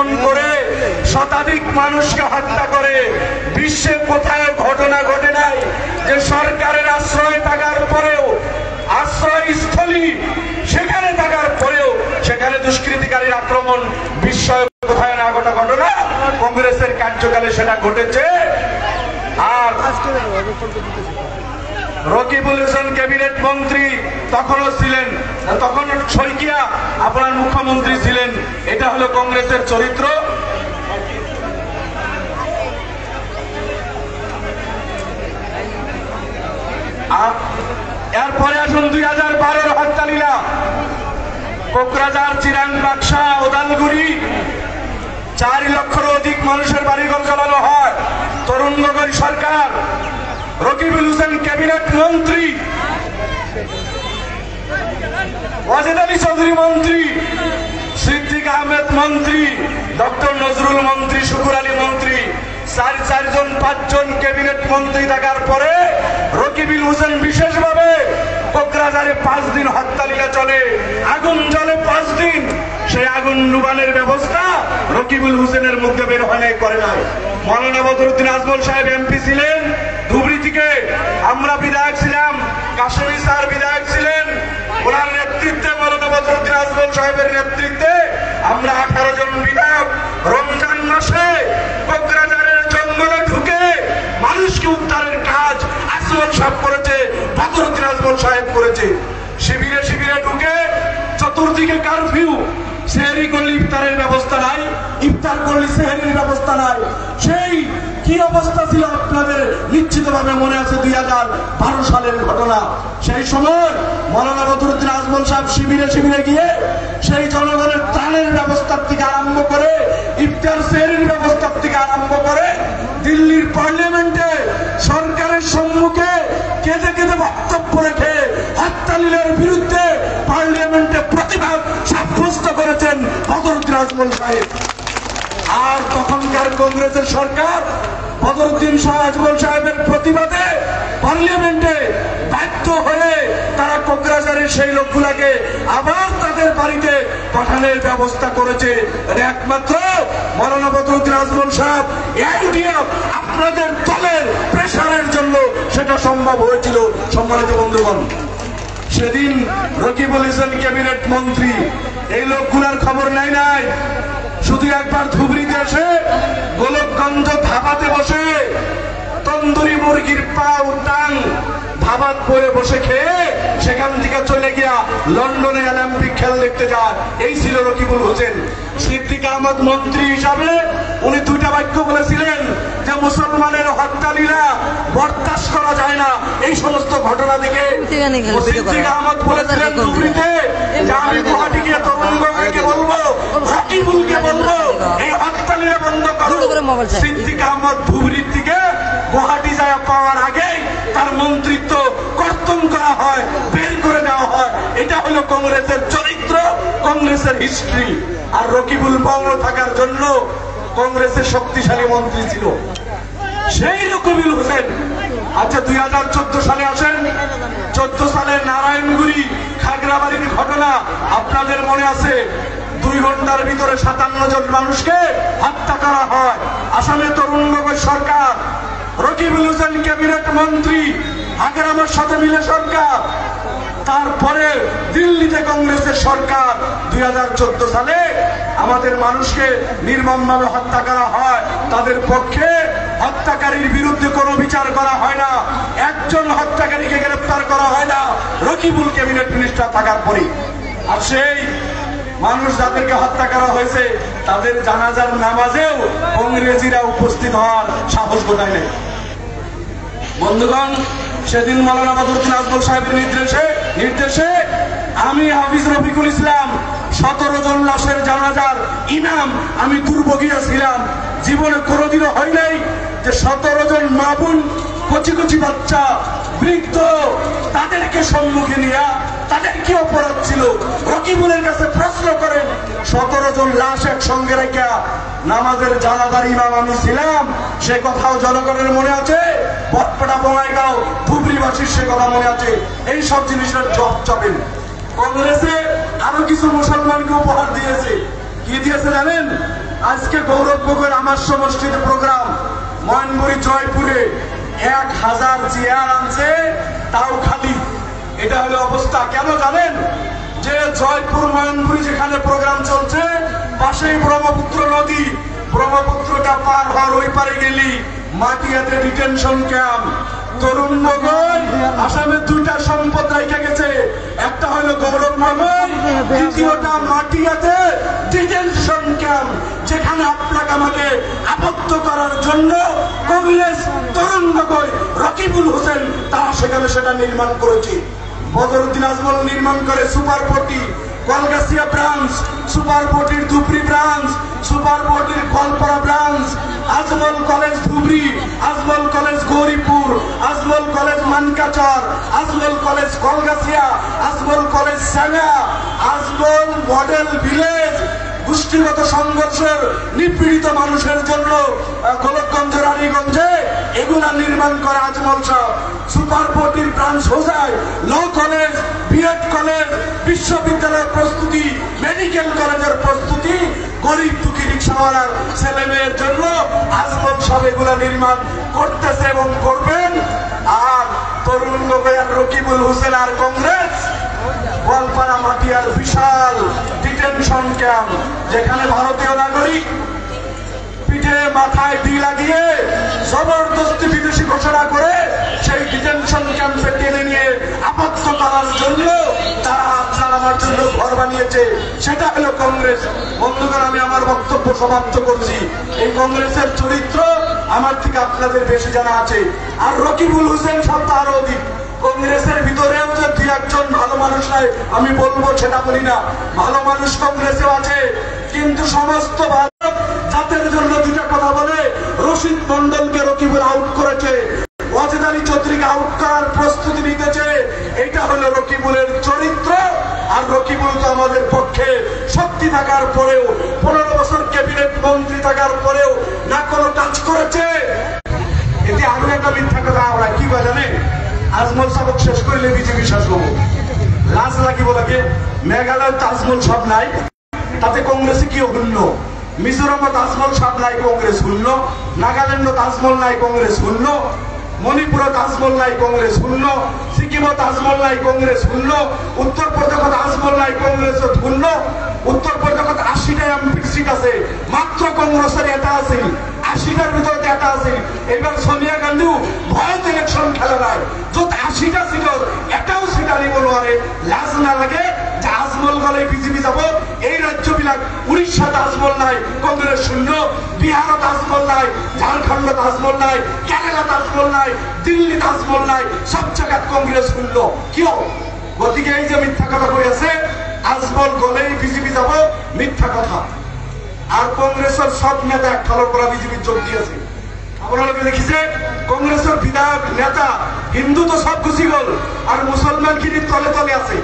আক্রমণ করে শতাধিক মানুষকে হত্যা করে। বিশ্বে কোথায় ঘটনা ঘটে নাই যে সরকারের আশ্রয় থাকার পরেও, আশ্রয়স্থলী সেখানে থাকার পরেও সেখানে দুষ্কৃতিকারীর আক্রমণ বিস্ময় কোথায় না ঘটা ঘটনা কংগ্রেসের কার্যকালে সেটা ঘটেছে। আর রকিবুল হোসেন ক্যাবিনেট মন্ত্রী তখনও ছিলেন, তখন শইকিয়া আপনার মুখ্যমন্ত্রী ছিলেন। এটা হলো কংগ্রেসের চরিত্র। এরপরে আসুন 2012 হত্যালীলা। কোকরাঝার, চিরাং, বাক্সা, ওদালগুড়ি 4 লক্ষের অধিক মানুষের বাড়িঘর জ্বালানো হয়। তরুণ গগৈ সরকার, রকিবুল হোসেন ক্যাবিনেট মন্ত্রী, ওয়াজেদ আলী চৌধুরী মন্ত্রী, সিদ্দিক আহমেদ মন্ত্রী, ডক্টর নজরুল মন্ত্রী, শুকুর আলী মন্ত্রী, 4-5 ক্যাবিনেট মন্ত্রী থাকার পরে রকিবুল হোসেন বিশেষভাবে কোকরাঝারে 5 দিন হত্যালীলা চলে, আগুন জ্বলে 5 দিন। সেই আগুন নিবানোর ব্যবস্থা রকিবুল হোসেনের মধ্যে বের হয় নাই, করে নাই। মৌলানা বদরুদ্দিন আজমল সাহেব এমপি ছিলেন ধুবড়ী থেকে, আমরা বিধায়ক ছিলাম, কাশ্মীর স্যার বিধায়ক ছিলেন। ওনার নেতৃত্বে, মৌলানা বদরুদ্দিন আজমল সাহেবের নেতৃত্বে আমরা 18 জন বিধায়ক রমজান মাসে কোকরাঝারের জঙ্গলে ঢুকে মানুষকে উদ্ধারের কাজ আজমল সাহেব করেছে, বদরুদ্দিন আজমল সাহেব করেছে। শিবিরে শিবিরে ঢুকে চতুর্দিকে কারফিউ, সেহরি করলে ইফতারের ব্যবস্থা নাই, ইফতার করলে সেহরির ব্যবস্থা নাই। সেই কি অবস্থা ছিল আপনাদের নিশ্চিতভাবে মনে আছে, 2012 সালের ঘটনা। সেই সময় মৌলানা বদরুদ্দিন আজমল সাহেব শিবিরে শিবিরে গিয়ে সেই জনগণের ত্রাণের ব্যবস্থার থেকে আরম্ভ করে, ইফতার সেহরির ব্যবস্থার থেকে আরম্ভ করে, দিল্লির পার্লামেন্টে সরকারের সম্মুখে কেঁদে কেঁদে বক্তব্য রেখে হত্যালীলার বিরুদ্ধে পার্লামেন্টে প্রতিবাদ সাব্যস্ত করেছেন বদরুদ্দিন আজমল সাহেব। আর তখনকার কংগ্রেসের সরকার বদরুদ্দিন আজমল সাহেবের প্রতিবাদে পার্লামেন্টে বাধ্য হয়ে তারা কোকরাঝারের সেই লোকগুলাকে আবার তাদের বাড়িতে পাঠানোর ব্যবস্থা করেছে। একমাত্র মৌলানা বদরুদ্দিন আজমল সাহেব এনডিএফ আপনাদের দলের প্রেসারের জন্য সেটা সম্ভব হয়েছিল। সম্মানিত বন্ধুগণ, সেদিন রকিবুল হোসেন ক্যাবিনেট মন্ত্রী এই লোকগুলার খবর নাই। শুধু একবার ধুবড়িতে এসে গোলকগঞ্জ ধাবাতে বসে তন্দুরি মুরগির পাও টাং ভাবাত করে বসে খেয়ে সেখান থেকে চলে গিয়া লন্ডনে অলিম্পিক খেল দেখতে যায়। এই ছিল রকিবুল হোসেন। সিদ্দিক আহমদ মন্ত্রী হিসাবে উনি 2টা বাক্য বলেছিলেন যে মুসলমানের হত্যালীলা বরদাস্ত করা যায় না। এই সমস্ত ঘটনা দেখে সিদ্দিক আহমদ বলেছিলেন ধুবড়িতে যে আমি গুয়াহাটি গিয়ে তরুণ গগৈকে বলবো, রকিবুলকে বলবো এই হত্যালীলা বন্ধ করো। সিদ্দিক আহমদ ধুবড়ির দিকে গুয়াহাটি যায় পাওয়ার আগেই তার মন্ত্রিত্ব কর্তন করা হয়, বের করে দেওয়া হয়। এটা হলো কংগ্রেসের চরিত্র, কংগ্রেসের হিস্ট্রি। আর রকিবুল বঙ্গ থাকার জন্য কংগ্রেসের শক্তিশালী মন্ত্রী ছিল সেই রকিবুল হোসেন। আচ্ছা 2014 সালে আসেন। 14 সালে নারায়ণগুড়ি খাগড়াবাড়ির ঘটনা আপনাদের মনে আছে। 2 ঘন্টার ভিতরে 57 জন মানুষকে হত্যা করা হয়। আসামে তরুণ গগৈ সরকার, রকিবুল হোসেন ক্যাবিনেট মন্ত্রী, আগের আমার সাথে মিলে সরকার। তারপরে দিল্লিতে কংগ্রেসের সরকার। 2014 সালে আমাদের মানুষকে নির্মমভাবে হত্যা করা হয়। তাদের পক্ষে হত্যাকারীর বিরুদ্ধে কোনো বিচার করা হয় না, একজন হত্যাকারীকে গ্রেফতার করা হয় না রকিবুল ক্যাবিনেট মিনিস্টার থাকার পরে। আর সেই মানুষ যাদেরকে হত্যা করা হয়েছে তাদের জানাজার নামাজেও কংগ্রেসীরা উপস্থিত হওয়ার সাহস গোটায় নেই। বন্ধুগণ, সেদিন মৌলানা বদরুদ্দিন আজমল সাহেবের নির্দেশে আমি হাফিজ রফিকুল ইসলাম 17 জন লাশের জানাজার ইমাম আমি দুর্ভোগীরা ছিলাম। জীবনে কোনোদিনও হয় নাই যে 17 জন মা বোন, কচি কচি বাচ্চা, বৃদ্ধ, তাদেরকে সম্মুখে নিয়ে তাদের কি অপরাধ ছিল রকিবুলের কাছে প্রশ্ন করেন। 17 জন লাশ একসঙ্গে রেখে নামাজের জানাজার ইমাম আমি ছিলাম, সে কথাও জনগণের মনে আছে। বটপাড়া, বঙ্গাইগাঁও, ধুবড়িবাসীর সে কথা মনে আছে। এই সব জিনিসের জব চাবেন। কংগ্রেসে আরো কিছু মুসলমানকে উপহার দিয়েছে। কি দিয়েছে জানেন? আজকে গৌরবপুরের আমার সমষ্টির প্রোগ্রাম ময়নপুরি জয়পুরে 1000 চেয়ার আনছে, তাও খালি। এটা হলো অবস্থা। কেন জানেন? যে জয়পুর ময়নপুরি যেখানে প্রোগ্রাম চলছে পাশেই ব্রহ্মপুত্র নদী, ব্রহ্মপুত্রটা পার হওয়ার ওই পারে গেলি মাটিয়াতে ডিটেনশন ক্যাম্প। তরুণনগর আসামে 2টা সম্পদ রেখে গেছে, একটা হলো গৌরবনগর, দ্বিতীয়টা মাটিয়াতে ডিটেনশন ক্যাম্প, যেখানে আপনাকে আমাকে আবদ্ধ করার জন্য কংগ্রেস তরুণনগর রকিবুল হোসেন তারা সেখানে সেটা নির্মাণ করেছে। বদরুদ্দিন আজমল নির্মাণ করে সুপার পটি কলগাছিয়া ব্রাঞ্চ, সুপার পটির ধুবড়ি ব্রাঞ্চ, সুপার পটির Kalpara branch, Ajmal college Dhubri, Ajmal college Gauripur, Ajmal college Mankachar, Ajmal college Kalgachia, Ajmal college Sanga, Ajmal model village গোষ্ঠীগত সংঘর্ষের নিপীড়িত মানুষের জন্য গোলকগঞ্জ রানীগঞ্জে এগুলা নির্মাণ করে আজমল সাহ। সুপার পটির ব্রাঞ্চ হোজায় ল কলেজ, বিএড কলেজ, বিশ্ববিদ্যালয়ের প্রস্তুতি, মেডিকেল কলেজের প্রস্তুতি, গরিব দুঃখী রিক্সাওয়ালার ছেলে মেয়ের জন্য আজমল সাহ এগুলা নির্মাণ করতেছে এবং করবেন। আর তরুণ রকিবুল হোসেন আর কংগ্রেস গোয়ালপাড়া মাটিয়ার বিশাল ডিটেনশন ক্যাম্প, যেখানে ভারতীয় নাগরিক পিঠে মাথায় ডি লাগিয়ে জবরদস্তি বিদেশি ঘোষণা করে সেই ডিটেনশন ক্যাম্পে টেনে নিয়ে আবদ্ধ করার জন্য তারা আপনার আমার জন্য ঘর বানিয়েছে, সেটা হলো কংগ্রেস। বন্ধুগণ, আমি আমার বক্তব্য সমাপ্ত করছি। এই কংগ্রেসের চরিত্র আমার থেকে আপনাদের বেশি জানা আছে, আর রকিবুল হোসেন সব আরো অধিক। কংগ্রেসের ভিতরেও যে 2-1জন ভালো মানুষ নাই আমি বলবো, সেটা বলি না, ভালো মানুষ কংগ্রেসেও আছে, কিন্তু সমস্ত ভারত জাতের জন্য 2টা কথা বলে। রশিদ মন্ডলকে রকিবুল আউট করেছে, ওয়াজেদ আলী চৌধুরীকে আউট করার প্রস্তুতি নিতেছে। এটা হলো রকিবুলের চরিত্র। আর রকিবুল তো আমাদের পক্ষে শক্তি থাকার পরেও, 15 বছর ক্যাবিনেট মন্ত্রী থাকার পরেও না কোনো কাজ করেছে। এতে আরো একটা মিথ্যা কথা আমরা কি বলে জানে, আজমল সাবক শেষ করলে বিজেপি শেষ হবো। লাজ লাগিব লাগে। মেঘালয় তাজমল সব নাই, তাতে কংগ্রেসে কি শূন্য। মিজোরামত তাজমল সব নাই, কংগ্রেস শূন্য। নাগাল্যান্ড তাজমল নাই, কংগ্রেস শূন্য। মণিপুর তাজমল নাই, কংগ্রেস শূন্য। সিকিম তাজমল নাই, কংগ্রেস শূন্য। উত্তর প্রদেশ তাজমল নাই, কংগ্রেস শূন্য। উত্তর প্রদেশ 80টা এমপি সিট আছে, মাত্র কংগ্রেসের এটা আছে 80টার ভিতরে এটা আছে। এবার সোনিয়া গান্ধীও ভয়ত ইলেকশন খেলে নাই, যত 80টা সিটর এটাও সিট আনিব নোৱাৰে। লাজ না লাগে যে আজমল গলে বিজেপি যাব। এই রাজ্যবিলাক উড়িষ্যাত আজমল নাই, কংগ্রেস শূন্য। বিহারত আজমল নাই, ঝাড়খণ্ডত আজমল নাই, কেরালাত আজমল নাই, দিল্লিত আজমল নাই, সব জায়গাত কংগ্রেস শূন্য। কিয়? গতিকে এই যে মিথ্যা কথা কৈ আছে, আজমল গলেই বিজেপি যাব, মিথ্যা কথা। আর কংগ্রেসের সব নেতা একফালৰ পৰা বিজেপিত যোগ দিয়েছে। আপোনালোকে দেখিছে কংগ্রেসের বিধায়ক নেতা হিন্দু তো সব গুছি গল, আর মুসলমান খিনি তলে তলে আছে।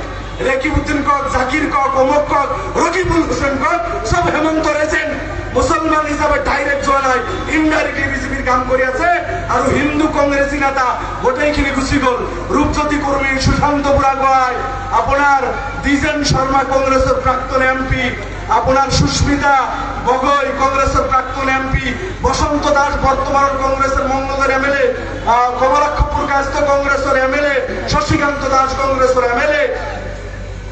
রেকিবউদ্দিন কক, জাকির কক, অমুক কক, রকিবুল হোসেন কক, সব হেমন্ত রেজেন মুসলমান হিসাবে ডাইরেক্ট যোৱা নাই, ইনডাইরেক্টলি বিজেপির কাম করে আছে। আর হিন্দু কংগ্রেসী নেতা গোটেইখিনি গুছি গল। রূপজ্যোতি কর্মী, সুশান্ত বুড়াগোহাই, আপনার দ্বিজেন শর্মা কংগ্রেসের প্রাক্তন এমপি, আপনার সুস্মিতা গগৈ কংগ্রেসের প্রাক্তন এমপি, বসন্ত দাস বর্তমান কংগ্রেসের মঙ্গলদর এমএলএ, কমলাক্ষ পুরকাস্ত কংগ্রেসের এমএলএ, শশীকান্ত দাস কংগ্রেসের এমএলএ,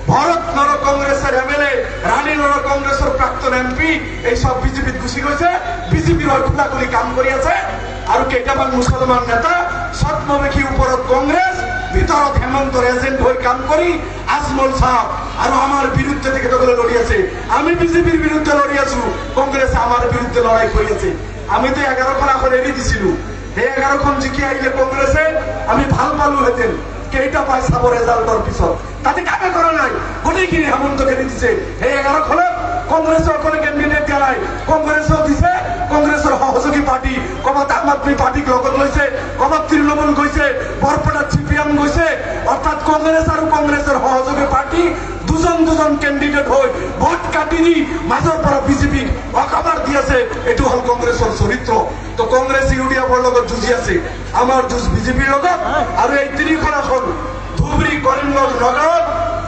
ভরত নর কংগ্রেসের এমএলএ, রানী নর কংগ্রেসের প্রাক্তন এমপি, এই সব বিজেপিত গুছি গৈছে, বিজেপির খোলাখুলি কাম কৰি আছে। আর কেইটামান মুসলমান নেতা ছদ্মবেশী উপরত কংগ্রেস, ভিতরত হেমন্ত এজেন্ট হয়ে কাম করি আজমল সাহ আর আমার বিরুদ্ধে থেকে তখন লড়ি আছে। আমি বিজেপির বিরুদ্ধে লড়ি আছো, কংগ্রেস আমার বিরুদ্ধে লড়াই করিয়াছে। আমি তো 11খন এখন এড়ি দিছিলো, এই 11খন জিকি আইলে কংগ্রেসে আমি ভাল পালো হেতেন। কেইটা পাই চাব রেজাল্টর পিছত, তাতে কামে করা নাই, গোটেইখিনি হেমন্তকে দিছে। এই 11খনত কংগ্রেসের কোনো ক্যান্ডিডেট দিয়া নাই, কংগ্রেসও দিছে, কংগ্রেসের সহযোগী পার্টি কবাত আম আদমি পার্টিক লগত লৈছে, কবাত তৃণমূল গৈছে, বরপেটা সিপিএম গৈছে। অর্থাৎ কংগ্রেস আর কংগ্রেসের সহযোগী পার্টি দুজন ক্যান্ডিডেট হয়ে ভোট কাটি নি মাজৰ পৰা বিজেপিক অকাবার দি আছে। এটু হল কংগ্রেসের চরিত্র। তো কংগ্রেস ইউডিএফর লগত যুঁজি আছে, আমার যুঁজ বিজেপির লগত। আর এই 3খন আসন ধুবড়ী, করিমগঞ্জ, নগর,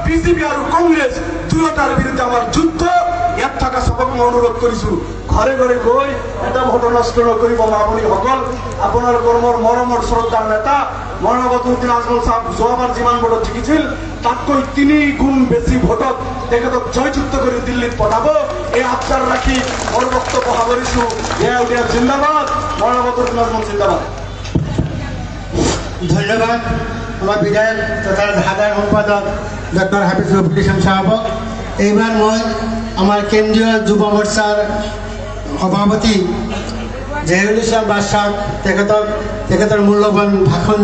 বিজেপি আর কংগ্রেস দুয়োটার বিরুদ্ধে আমার যুদ্ধ। ইয়াত থাকা সবক মই অনুৰোধ কৰিছোঁ ঘৰে ঘৰে গৈ এটা ভোট নষ্ট নকৰিব মামনিসকল আপোনাৰ কৰ্মৰ মৰমৰ শ্ৰদ্ধাৰ নেতা মৌলানা বদৰুদ্দিন আজমল সাহেব যোৱাবাৰ যিমান ভোটত জিকিছিল তাতকৈ 3 গুণ বেছি ভোটত তেখেতক জয়যুক্ত কৰি দিল্লীত পঠাব এই আবদাৰ ৰাখি মোৰ বক্তব্য সামৰিছোঁ। জেআইউডিএফ জিন্দাবাদ, মৌলানা বদৰুদ্দিন আজমল জিন্দাবাদ। ধন্যবাদ আমার বিধায়ক তথা সাধারণ সম্পাদক ডক্টর হাফিজুল ইসলাম সাহেবক। এইবার মই আমার কেন্দ্রীয় যুব মোর্চার সভাপতি জহিরুল ইসলাম বাদশাহ তেখেতৰ মূল্যবান ভাষণ